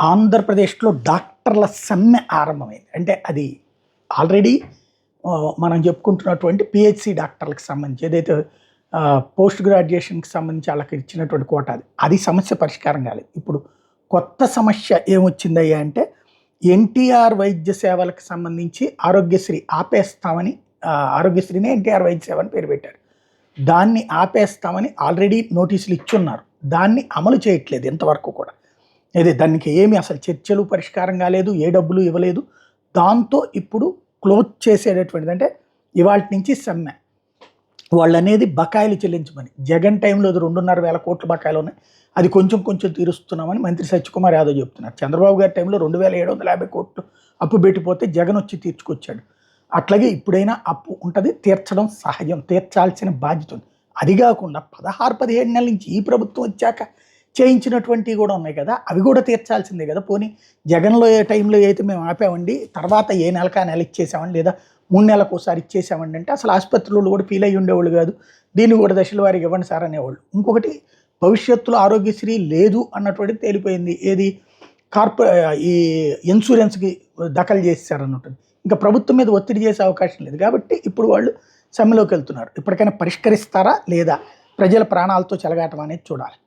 ఆంధ్రప్రదేశ్లో డాక్టర్ల సమ్మె ఆరంభమైంది. అంటే అది ఆల్రెడీ మనం చెప్పుకుంటున్నటువంటి పిహెచ్సి డాక్టర్లకు సంబంధించి ఏదైతే పోస్ట్ గ్రాడ్యుయేషన్కి సంబంధించి వాళ్ళకి ఇచ్చినటువంటి కోట అది సమస్య పరిష్కారం కాలేదు. ఇప్పుడు కొత్త సమస్య ఏమొచ్చిందయ్యా అంటే ఎన్టీఆర్ వైద్య సేవలకు సంబంధించి ఆరోగ్యశ్రీ ఆపేస్తామని, ఆరోగ్యశ్రీనే ఎన్టీఆర్ వైద్య సేవ అని పేరు పెట్టారు. దాన్ని ఆపేస్తామని ఆల్రెడీ నోటీసులు ఇచ్చున్నారు. దాన్ని అమలు చేయట్లేదు ఇంతవరకు కూడా. దానికి ఏమి అసలు చర్చలు పరిష్కారం కాలేదు, ఏ డబ్బులు ఇవ్వలేదు. దాంతో ఇప్పుడు క్లోజ్ చేసేటటువంటిది అంటే ఇవాళ నుంచి సమ్మె. వాళ్ళు అనేది బకాయిలు చెల్లించమని. జగన్ టైంలో 2,500 కోట్ల బకాయిలు ఉన్నాయి, అది కొంచెం కొంచెం తీరుస్తున్నామని మంత్రి సత్యకుమార్ యాదవ్ చెప్తున్నారు. చంద్రబాబు గారి టైంలో 2,750 కోట్లు అప్పు పెట్టిపోతే జగన్ వచ్చి తీర్చుకొచ్చాడు. అట్లాగే ఇప్పుడైనా అప్పు ఉంటుంది, తీర్చడం సహజం, తీర్చాల్సిన బాధ్యత ఉంది. అది కాకుండా 16-17 నెలల నుంచి ఈ ప్రభుత్వం వచ్చాక చేయించినటువంటివి కూడా ఉన్నాయి కదా, అవి కూడా తీర్చాల్సిందే కదా. పోనీ జగన్లో ఏ టైంలో అయితే మేము ఆపామండి, తర్వాత ఏ నెలకా నెల ఇచ్చేసామండి, లేదా 3 నెలలకు ఒకసారి ఇచ్చేసామండి అంటే అసలు ఆసుపత్రులు కూడా ఫీల్ అయ్యి ఉండేవాళ్ళు కాదు. దీన్ని కూడా దశల వారికి ఇవ్వండి సార్ అనేవాళ్ళు. ఇంకొకటి, భవిష్యత్తులో ఆరోగ్యశ్రీ లేదు అన్నటువంటిది తేలిపోయింది. ఈ ఇన్సూరెన్స్కి దఖలు చేశారు అన్నట్టు. ఇంకా ప్రభుత్వం మీద ఒత్తిడి చేసే అవకాశం లేదు కాబట్టి ఇప్పుడు వాళ్ళు సమ్మెలోకి వెళ్తున్నారు. ఇప్పటికైనా పరిష్కరిస్తారా లేదా ప్రజల ప్రాణాలతో చెలగాటం అనేది చూడాలి.